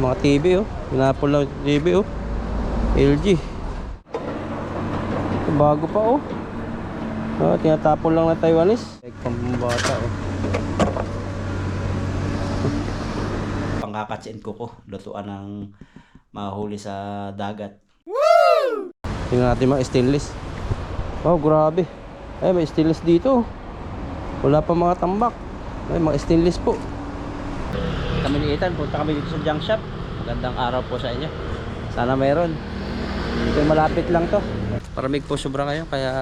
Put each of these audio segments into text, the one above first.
mga TV oh. Pinapol lang TV oh. LG. Ito, bago pa oh. Tinatapon lang na Taiwanese. Pambata oh. Pangkakatsin ko lutuan ng mahuli sa dagat. Tingnan natin mga stainless. Wow, grabe. Ay, may stainless dito. Wala pa mga tambak. Ay, mga stainless po. Kami ni Ethan, punta kami dito sa junk shop. Magandang araw po sa inyo. Sana mayroon. Ito malapit lang to. Paramig po sobra kayo, kaya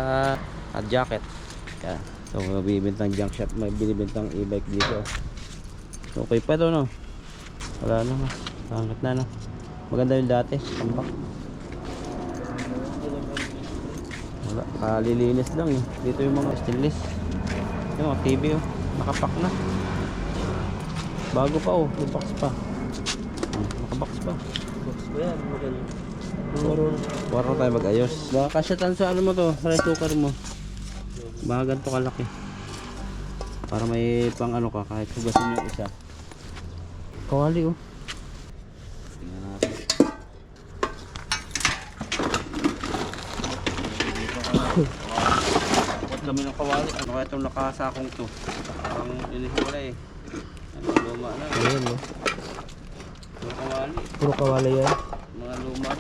jacket. Yan. So, mabibintang junk shop, may binibintang e-bike dito. Okay pa to, no? Wala na, mas. Hangat na, no? Maganda yung dati, tambak. Wala, kalilinis lang eh. Dito yung mga stainless. Yung mga TV oh, nakapak na. Bago pa oh, may box pa. Nakabox pa. Box ko yan, maganda. Wala tayo mag-ayos. Baka kasyatan sa ano mo to, rice cooker mo. Baka ganito kalaki. Para may pang ano ka, kahit hugasin yung isa. Kawali oh. Tingnan natin. Huwag kami ng kawali. Ano kaya itong nakasakong to? Parang inihiwala eh. Ano, luma na. Ayan no. Puro kawali. Puro kawali yan. Mga luma.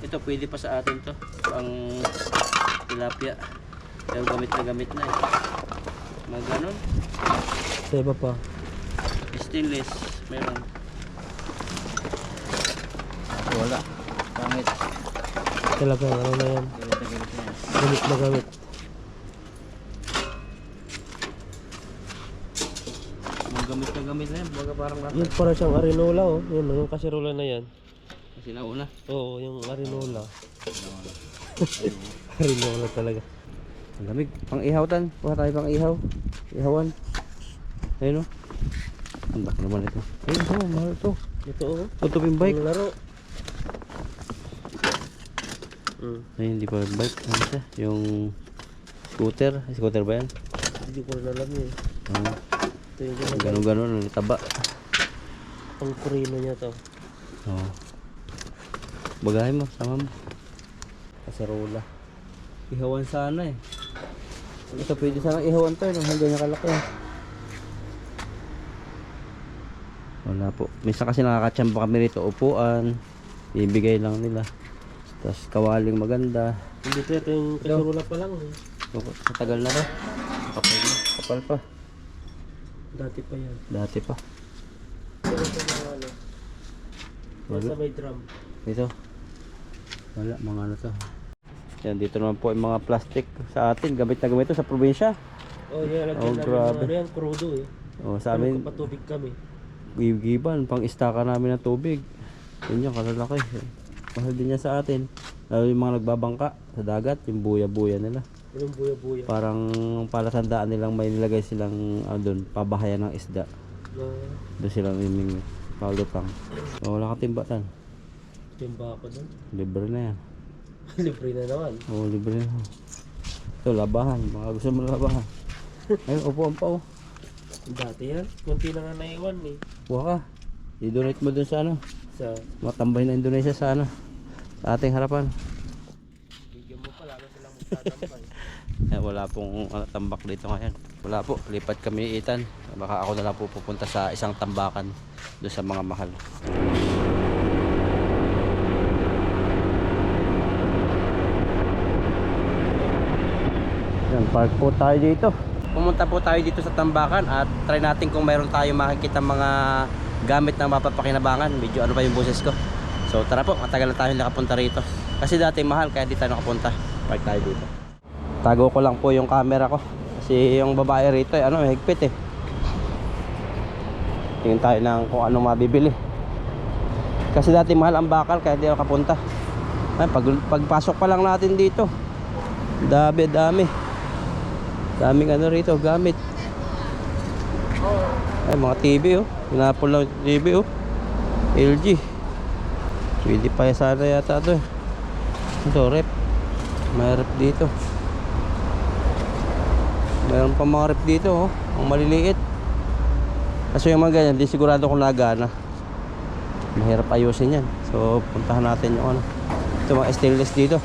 Ito pwede pa sa atin to. Pang tilapia. Pero gamit na eh. Mga ganon. Sa iba pa. Stainless. Meron. Wala. Pangit. Talaga ano na yan. Gilit na yan. Gamit na gamit. Mga gamit na yan. Baga parang rata. Yun para siyang arinola oh. Yun yung kasirola na yan. Kasi nauna. Oo, yung arinola. Arinola talaga. Ang lamig. Pang ihaw tan. Kuha tayo pang ihaw. Ihawan. Ayun o. Ang bak naman ito. Ayun ito. Mahal ito. Ito oh. Tutupin bike. Yung laro. Ayun hindi pa bike. Ano siya? Yung scooter. Ay, scooter ba yan? Hindi ko rin alam yun. Ito yung Ganon-ganon. Taba. pang kurino niya to. Oo. Bagahin mo. Sama mo. Kasarola. Ihawan sana eh. Ito pwede sana ihawan to. Hindi niya kalaki eh. Wala po. Minsan kasi nakakatsamba kami rito. Upuan. Ibigay lang nila. Tapos kawaling maganda. Hindi ito yung kasirola pa lang eh. Matagal na to. Kapal na. Kapal pa. Dati pa yan. Dati pa. Pero sa mga ano. Wala. Sa may drum. Dito. Wala. Mga ano to. Yan. Dito naman po yung mga plastic sa atin. Gamit na gamit to sa probinsya. Oh yeah, lagyan namin grabe. ano yan, krudo eh. O sa amin. Patubig kami. Giban. Pang istaka namin ng tubig. Yun yung kalalaki. Mahal din yan sa atin. Lalo yung mga nagbabangka sa dagat. Yung buya-buya nila. Yung buya-buya. Parang palatandaan nilang may nilagay silang doon. Pabahayan ng isda. Doon silang iming palutang. O wala ka timbatan. Timba ako doon. Libre na yan. Libre na naman. Oo, libre na. Ito, labahan. Mga gusto mo labahan. Ayun, upuan pa oh. Dati yan. Kunti na nga naiwan eh. Buha ka. I-donate mo dun sa ano. Sa Matambay na Indonesia sa ano. Sa ating harapan. bigyan mo pa, lalo silang magtatampay. Wala pong tambak dito ngayon. Wala po. Lipat kami Ethan. Baka ako na lang po pupunta sa isang tambakan. Doon sa mga mahal. Yan, park po tayo dito. Pumunta po tayo dito sa tambakan at try natin kung mayroon tayo makikita mga gamit na mapapakinabangan. Medyo ano pa yung boses ko. So tara po, matagal na tayo nakapunta rito. Kasi dati mahal kaya di tayo nakapunta. Park tayo dito. Tago ko lang po yung camera ko. Kasi yung babae rito ano, higpit eh. Tingin tayo ng kung anong mabibili. Kasi dati mahal ang bakal kaya di nakapunta. Ay, pagpasok pa lang natin dito. Dami. Daming ano rito, gamit. Ay, mga TV oh. Pinapol lang TV oh. LG. Pwede pa sana yata ito. Ito, rep. May rep dito. Mayroon pa mga rep dito oh. Ang maliliit. Kasi yung mga ganyan, di sigurado kung nagana. Mahirap ayusin yan. So puntahan natin yung ano. Ito mga stainless dito.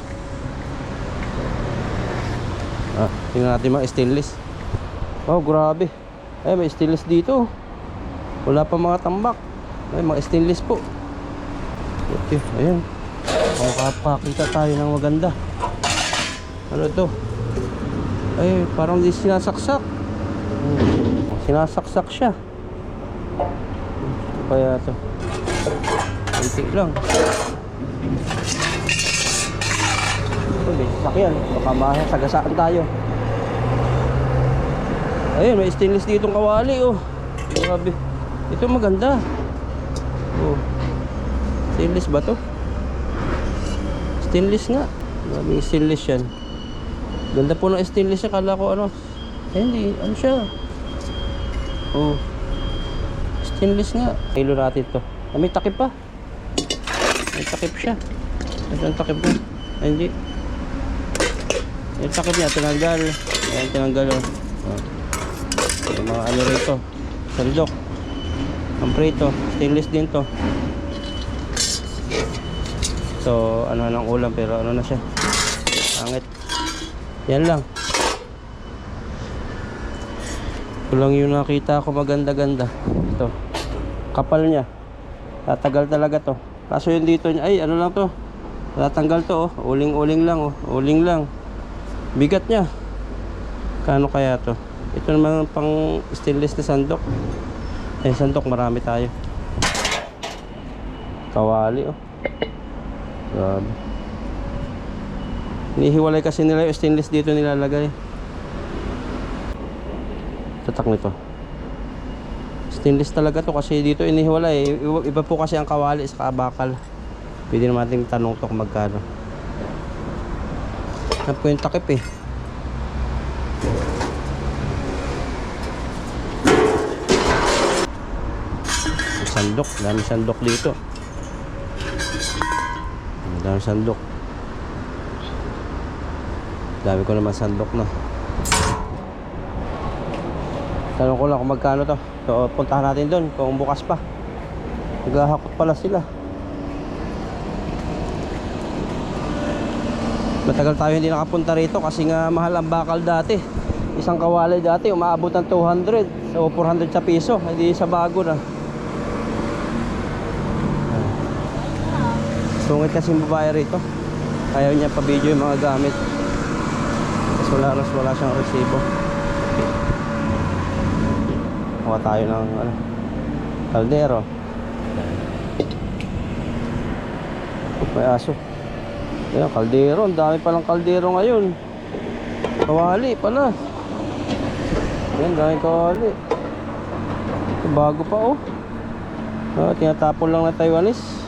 Tingnan natin mga stainless. Oh, grabe. Ay, may stainless dito. Wala pa mga tambak. Ay, mga stainless po. Okay, ayan. Makakakita tayo ng maganda. Ano to? Ay, parang di sinasaksak. Sinasaksak siya. Ito kaya to. Kunti lang. Ito, may sasakyan. Baka masagasaan tayo. Ayun, may stainless ditong kawali, oh. Grabe. Ito maganda. Oh. Stainless ba to? Stainless nga. Maraming stainless yan. Ganda po ng stainless niya. Kala ko ano. Eh, hindi. Ano siya? Oh. Stainless nga. Kilo natin to. Ah, may takip pa. May takip siya. Ito ang takip niya. Ay, hindi. Yung takip niya. Tinanggal. Ayan, tinanggal, oh. Oh. Yung mga ano rito. Sandok. Ang prito. Stainless din to. So, ano ng ulam pero ano na siya. Pangit. Yan lang. Ito lang yung nakita ko maganda-ganda. Ito. Kapal niya. Tatagal talaga to. Kaso yung dito niya, ay ano lang to. Tatanggal to, oh. Uling-uling lang, oh. Uling lang. Bigat niya. Kano kaya to? Ito naman pang stainless na sandok. Eh, sandok marami tayo. Kawali, oh. Grabe. Inihiwalay kasi nila yung stainless dito nilalagay. Tatak nito. Stainless talaga to kasi dito inihiwalay. Iba po kasi ang kawali sa bakal. Pwede naman nating tanong to kung magkano. Yan po yung takip eh. Sandok. Dami sandok dito. Dami sandok. Dami ko naman sandok na. Tanong ko lang kung magkano to. So puntahan natin doon kung bukas pa. Naghahakot pala sila. Matagal tayo hindi nakapunta rito kasi nga mahal ang bakal dati. Isang kawali dati umaabot ng 200 o 400 sa piso. Hindi sa bago na. Sungit kasi babae rito. Ayaw niya pa-video yung mga gamit. Kasi wala siyang resibo. Kuha tayo ng ano, kaldero. May aso. Ayan, kaldero. Ang dami palang kaldero ngayon. Kawali pala. Ayan, dami kawali. Bago pa, oh. Tinatapon lang na Taiwanese.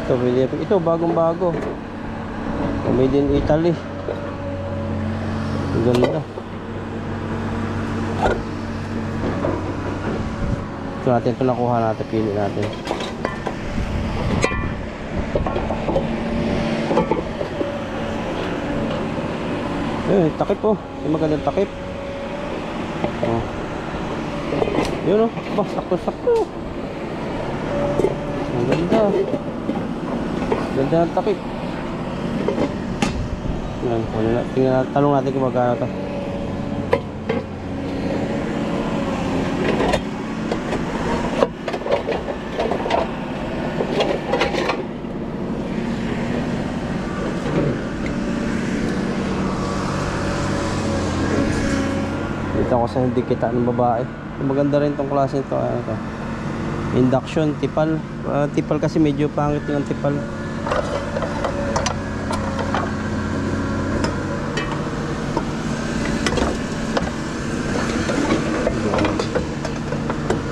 Ito bagong bago. Made in Italy. Ang ganda. Ito natin, ito nakuha natin, pili natin. Eh, takip oh. Yung magandang takip. Oh. Yun oh. Bah, sakto-sakto. Ang ganda. Ganda ng takip. Yan, tingnan, talong natin kung magkano to. Dito ako sa hindi kita ng babae. Maganda rin tong klase ito. Ano to? Induction, tipal. Tipal kasi medyo pangit yung tipal.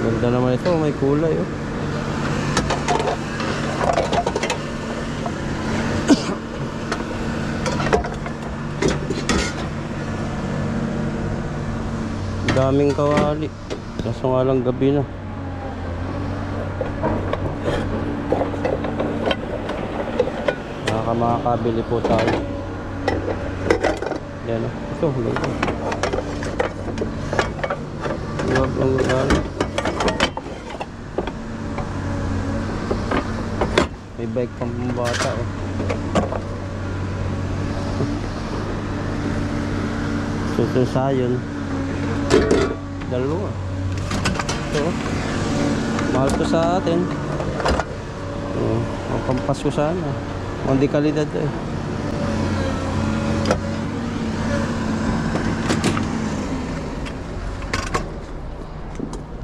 Ganda naman ito, may kulay oh. Daming kawali. Kaso nga lang gabi na. Makakabili po tayo. Yan o. Ito. Sarap ng gulay. May bike pang pambata oh. Sususayon. Dalawa. Ito oh. Mahal to sa atin. Oh, ang pampasko sana. Hindi kalidad eh.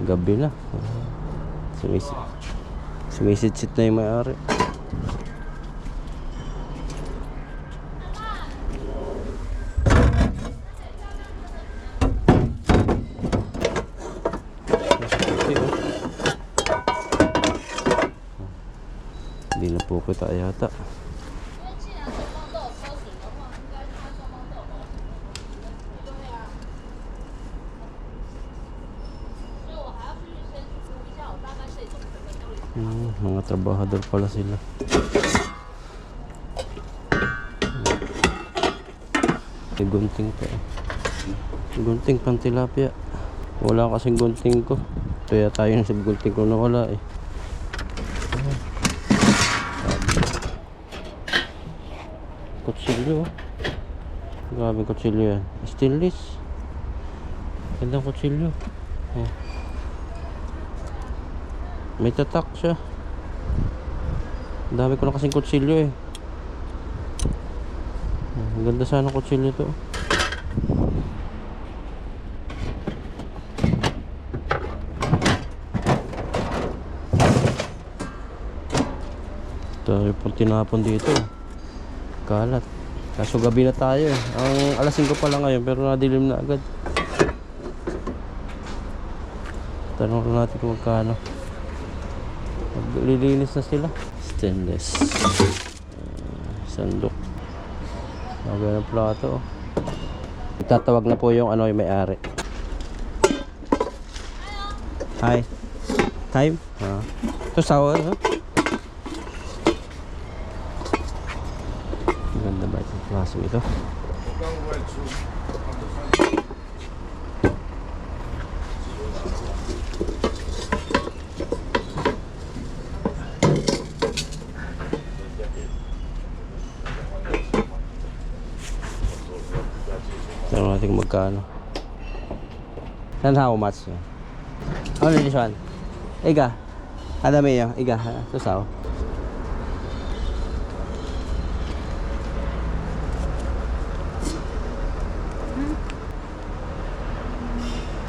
Gabi na. Sumisit-sit na yung may-ari. Hindi na po kita yata. Mga trabahador pala sila. May gunting pa eh. Gunting pang tilapia. Wala kasing gunting ko. Kaya tayo sa gunting ko na wala eh. Kutsilyo. Grabe kutsilyo yan. Stainless. Gandang kutsilyo. Oh. May tatak siya. Ang dami ko na kasing kutsilyo eh. Ang ganda sana kutsilyo to. Tayo pong tinapon dito. Kalat. Kaso gabi na tayo eh. Ang alas 5 pa lang ngayon pero nadilim na agad. Tanong natin kung magkano. Maglilinis na sila. Stainless. Sandok. Maganda ng plato. Itatawag na po yung ano yung may-ari. Hi. Time? Ito sawa. Maganda ba itong klase ito? Tignan natin kung magkano. And how much? Ano this one? Iga. Adami yun. Iga. Susaw.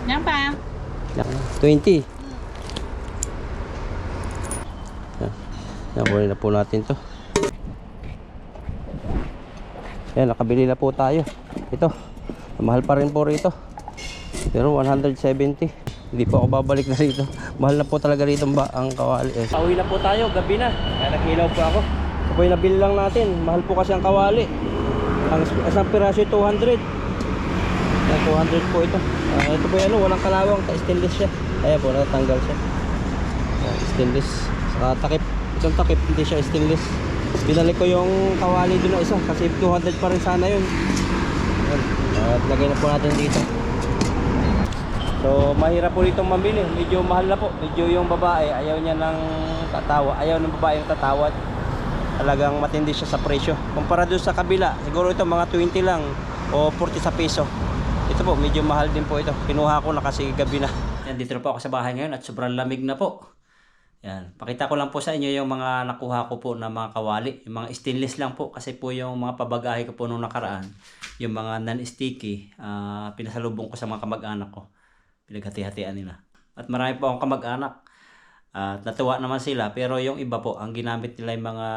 Yang pa? 20. Nakunin na po natin to. Yan, nakabili na po tayo. Ito. Mahal pa rin po rito. Pero 170. Hindi po ako babalik na rito. Mahal na po talaga rito ang kawali eh. Pauwi na po tayo, gabi na. Kaya nag-ilaw po ako. Ito po yung nabili lang natin. Mahal po kasi ang kawali. Ang isang piraso 200. Yan, 200 po ito. Ito po yung ano, walang kalawang. Stainless siya. Kaya po, natanggal siya. Stainless. Saka takip. Itong takip, hindi siya stainless. Binalik ko yung kawali doon na isa. Kasi 200 pa rin sana yun. At lagay na po natin dito. So mahirap po ditong mamili. Medyo mahal na po. Medyo yung babae ayaw niya ng tatawa. Ayaw ng babae ng tatawad. Talagang matindi siya sa presyo. Kumpara doon sa kabila, siguro ito mga 20 lang o 40 sa piso. Ito po medyo mahal din po ito. Kinuha ko na kasi gabi na. Yan, dito na po ako sa bahay ngayon at sobrang lamig na po. Yan, pakita ko lang po sa inyo yung mga nakuha ko po na mga kawali. Yung mga stainless lang po kasi po yung mga pabagahe ko po nung nakaraan. Yung mga non-sticky, pinasalubong ko sa mga kamag-anak ko. Pinaghati-hatian nila. At marami po akong kamag-anak. At natuwa naman sila. Pero yung iba po, ang ginamit nila yung mga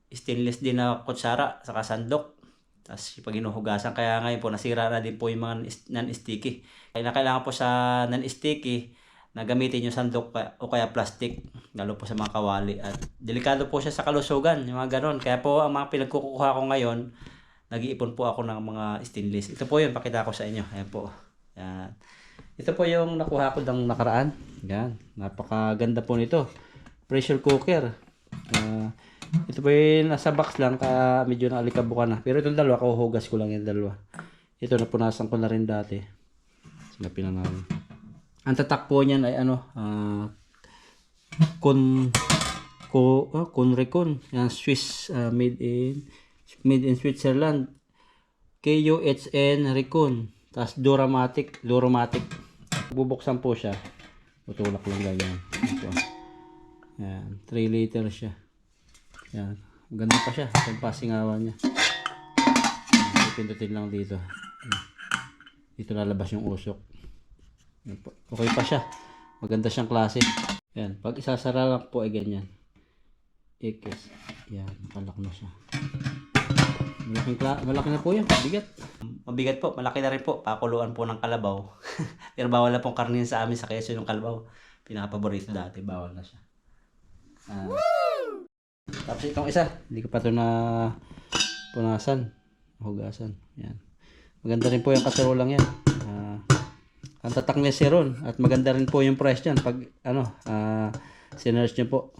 stainless din na kutsara, saka sandok. Tapos pag inuhugasan. Kaya ngayon po, nasira na din po yung mga non-sticky. Kaya kailangan po sa non-sticky na gamitin yung sandok o kaya plastic. Lalo po sa mga kawali. At delikado po siya sa kalusugan. Yung mga ganon. Kaya po, ang mga pinagkukuha ko ngayon, nag-iipon po ako ng mga stainless. Ito po yun, pakita ko sa inyo. Ayan po. Yan. Ito po yung nakuha ko ng nakaraan. Yan. Napakaganda po nito. Pressure cooker. Ito po yung nasa box lang. Kaya medyo naalikabukan na. Pero itong dalawa, kuhugas ko lang yung dalawa. Ito napunasan ko na rin dati. Sinapin na namin. Ang tatak po niyan ay ano, Conrecon. Yan, Swiss, made in Switzerland. KUHN Recon. Tapos Duramatic. Bubuksan po siya. Tutulak lang ganyan. Ito. Yan, 3 liter siya. Yan. Ganda pa siya. Ang pasingawan niya. Pindutin lang dito. Dito lalabas yung usok. Yan po. Okay pa siya. Maganda siyang klase. Yan. Pag isasara lang po ay ganyan. Ikis. Yan. Nakalak na siya. Malaki na po yan. Mabigat po. Malaki na rin po. Pakuluan po ng kalabaw. Pero bawal na pong karnin sa amin sa keso yung kalabaw. Pinaka-paborito dati. Bawal na siya. Tapos itong isa. Hindi ko pa ito na punasan. Hugasan. Yan. Maganda rin po yung kaserolang yan. Ang tatak niya seron. At maganda rin po yung price niyan. Pag sinerge niyo po.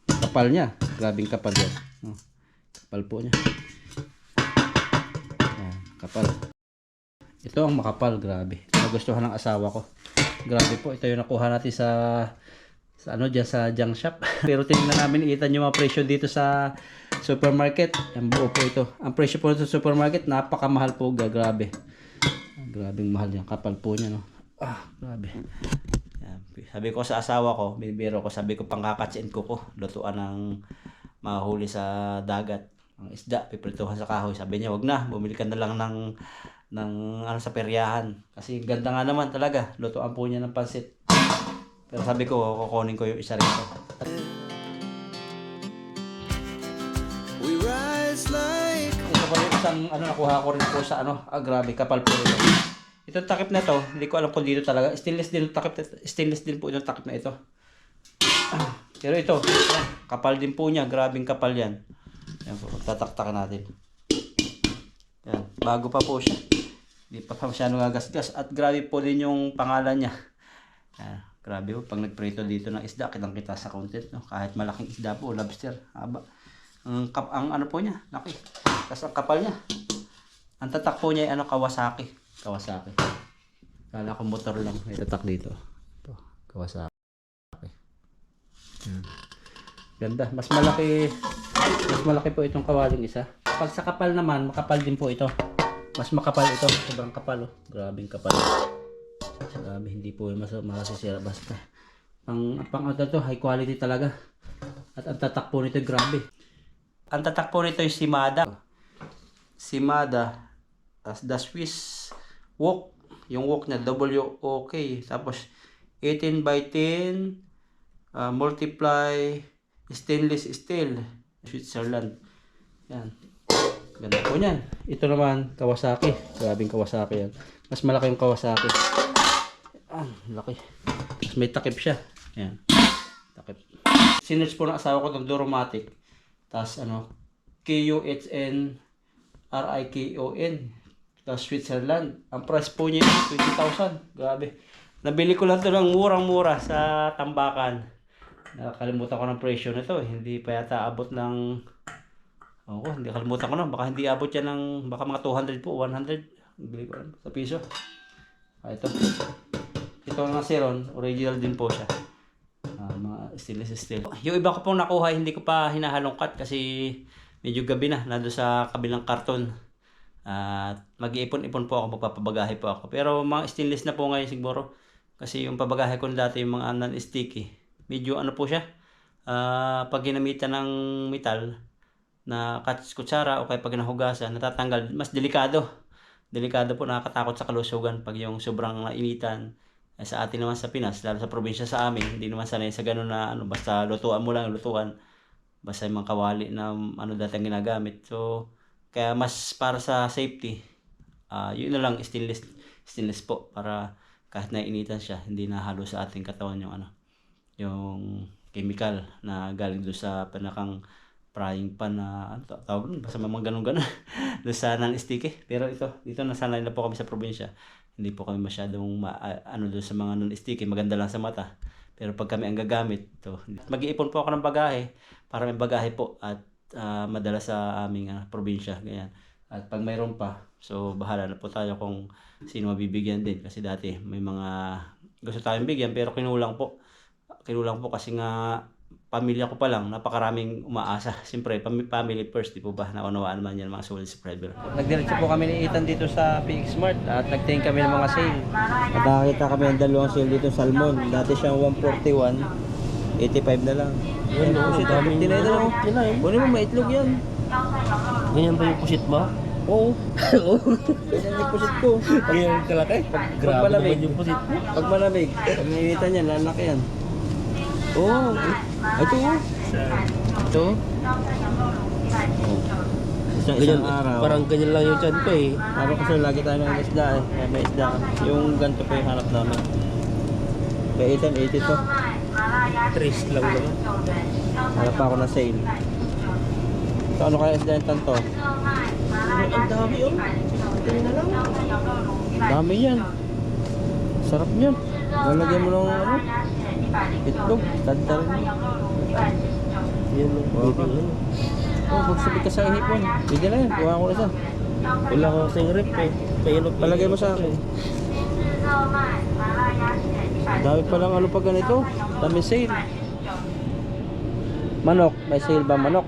Kapal niya. Grabing kapal yan. Kapal po niya. Yan. Kapal. Ito ang makapal. Grabe. Nagustuhan ng asawa ko. Grabe po. Ito yung nakuha natin sa dyan sa junk shop. Pero tingnan namin, iitan yung mga presyo dito sa supermarket. Ang buo po ito. Ang presyo po sa supermarket, napakamahal po. Grabe. Grabing mahal yan. Kapal po niya, no? Grabe. Yan. Sabi ko sa asawa ko, binibiro ko, sabi ko pangkakatsin ko. Lutuan ng mahuli sa dagat. Ang isda, piprituhan sa kahoy. Sabi niya, wag na. Bumili ka na lang ng sa peryahan. Kasi ganda nga naman talaga. Lutuan po niya ng pansit. Pero sabi ko, kukunin ko yung isa rito. Ito po yung isang nakuha ko rin po sa grabe, kapal po ito. Itong takip na to, hindi ko alam kung dito talaga. Stainless din po itong takip na ito. Pero ito, kapal din po niya, grabing kapal yan. Yan po, tataktakan natin. Yan, bago pa po siya. Hindi pa masyadong gagasgas. At grabe po din yung pangalan niya. Yan. Grabe po, pag nagprito dito ng isda, kitang-kita sa content, no? Kahit malaking isda po, lobster, haba. Ang ano po niya, laki. Tapos ang kapal niya. Ang tatak po niya ay Kawasaki. Kala ko motor lang, may tatak dito. Ito, Kawasaki. Ganda, mas malaki po itong kawaling isa. Pag sa kapal naman, makapal din po ito. Mas makapal ito, sobrang kapal, oh. Grabing kapal. Grabe, hindi po masisira basta. Pang to, high quality talaga. At ang tatak po nito, grabe. Ang tatak po nito yung Shimada. The Swiss wok. Yung wok niya, WOK. Tapos, 18 by 10 multiply stainless steel. Switzerland. Yan. Ganda po niyan. Ito naman, Kawasaki. Grabing Kawasaki yan. Mas malaki yung Kawasaki. Laki. Tapos may takip siya. Ayan. Takip. Sinerge po ng asawa ko itong Duramatic. Tapos KUHN RIKON. Tapos Switzerland. Ang price po niya 20,000. Grabe. Nabili ko lang ito ng murang-mura sa Tambakan. Nakalimutan ko ng presyo nito. Hindi pa yata abot ng... hindi kalimutan ko na. Baka hindi abot yan ng... Baka mga 200 po. 100. Bili ko lang sa piso. Ito. Ito nga seron, original din po siya. Mga stainless steel. Yung iba ko pong nakuha, hindi ko pa hinahalongkat kasi medyo gabi na, nando sa kabilang karton. Mag-iipon-ipon po ako, magpapabagahe po ako. Pero mga stainless na po ngayon siguro. Kasi yung pabagahe ko dati, yung mga non-sticky, medyo po siya. Pag ginamitan ng metal na kutsara o kaya pag nahugasan, natatanggal, mas delikado. Delikado po, nakakatakot sa kalusugan pag yung sobrang nainitan. Sa atin naman sa Pinas, lalo sa probinsya sa amin, hindi naman sanay sa ganun na basta lutuan mo lang, lutuan. Basta yung mga kawali na dating ginagamit. So, kaya mas para sa safety, yun na lang, stainless po, para kahit nainitan siya, hindi nahalo sa ating katawan yung chemical na galing doon sa pinakang frying pan na tawag nun, basta mga ganun-ganun doon sa non-sticky. Pero dito nasanay na po kami sa probinsya. Hindi po kami masyadong doon sa mga non-sticky, maganda lang sa mata. Pero pag kami ang gagamit, mag-iipon po ako ng bagahe para may bagahe po at madala sa aming probinsya, ganyan. At pag mayroon pa, so bahala na po tayo kung sino mabibigyan din kasi dati may mga gusto tayong bigyan pero kinulang po. Kinulang po kasi nga pamilya ko pa lang, napakaraming umaasa. Siyempre, family first, di po ba? Naunawaan naman yan mga solid subscriber. Nagdiretso po kami ni Ethan dito sa PX Mart at nagtingin kami ng mga sale. At nakakita kami ng dalawang sale dito sa salmon. Dati siyang 141, 85 na lang. Yun, no? Pusit, Dami 59 na lang. Tinayin. Kunin mo, maitlog yan. Ganyan ba yung pusit mo? Oo. Ganyan yung pusit ko. Ganyan kalaki? Grabe malamig. naman yung pusit mo. Pag malamig, pag ninitan yan, lalaki yan. Oo. Ito oh. Ito. Oh. Isang Ganyan, araw. parang ganyan lang yung chan ko eh. Araw kasi lagi tayo ng isda eh. May isda. Yung ganito pa yung hanap namin. Kaya 80 to. Tris lang naman. Hanap pa ako ng sale. So ano kaya isda yung tanto? Ang dami oh. Ganyan na lang. Dami yan. Sarap yan. Lalagyan mo ng ano? Itlog. Tanta rin yan. Yan lang. Pwede lang. Oh, magsabit ka sa hipon. Sige na yan. Kuha ko na isa. Wala ko kasing rip eh. Pailog. Palagay mo sa akin. Dami palang ano pa ganito. Dami sale. Manok. May sale ba manok?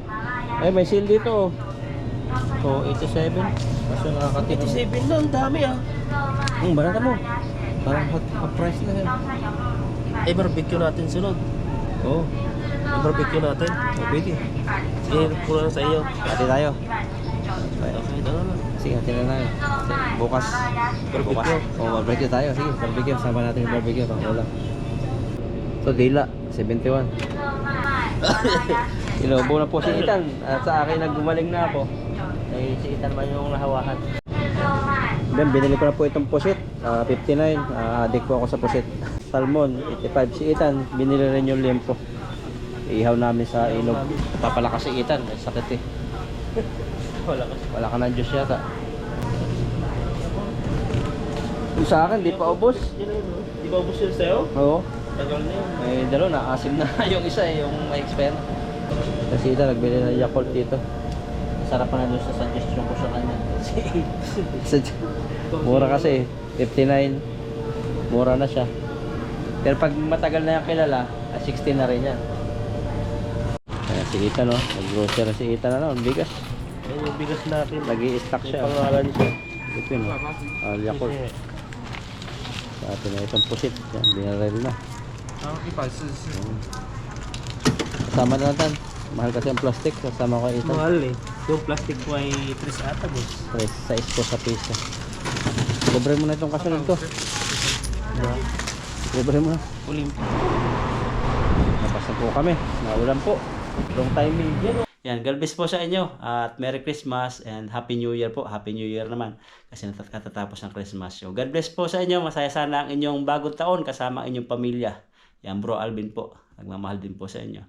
Eh, may sale dito oh. Oh, 87. Kaso nakakatipid. 87 na, ang dami ah. Barata mo. Parang hot price na yan. Eh, barbecue natin sunod. Oo. Barbecue natin. Pwede. Eh, puro na sa iyo. Hati tayo. Okay, ano na. Sige, hati na tayo. Bukas. Bukas. Oh, barbecue tayo. Sige, barbecue. Sama natin yung barbecue. Pang ulam. So, dila. 71. Ilobo na po si Ethan. At sa akin, naggumaling na ako. Eh, si Ethan naman yung nahawakan. Then, binili ko na po itong pusit. 59. Addict po ako sa pusit. Salmon, 85. Si Ethan, binili rin yung limpo. Ihaw namin sa ilog. Papalakas si Ethan. May sakit eh. Wala ka ng juice yata. Yung sa akin, di pa ubos. Di ba ubos yun sa'yo? Oo. Tagal na yun. May dalawa na. Asim na yung isa eh. Yung may expire. Kasi Ethan, nagbili ng Yakult dito. Sarap pa na doon sa suggestion ko sa kanya. Mura kasi. 59. Mura na siya. Pero pag matagal na yung kilala, 60 na rin yan. Kaya si Ethan, no? Nag-grocery si Ethan na naman. Bigas. Yan yung bigas natin. Nag-i-stock May siya. pangalan siya. Ito yun, no? Yakult. Sa atin na itong pusit. Yan, binaril na. Kasama na natin. Mahal kasi ang plastic. Kasama ko Ethan. Mahal eh. Yung plastic ko ay 3 ata boss. 6 po sa piso. Libre mo na itong kasunod ko. Libre mo na. Ulim. Napas na po kami. Naulan po. Long timing. Yan, God bless po sa inyo at Merry Christmas and Happy New Year po. Happy New Year naman kasi katatapos ng Christmas show. God bless po sa inyo. Masaya sana ang inyong bagong taon kasama ang inyong pamilya. Yan, Bro Alvin po. Nagmamahal din po sa inyo.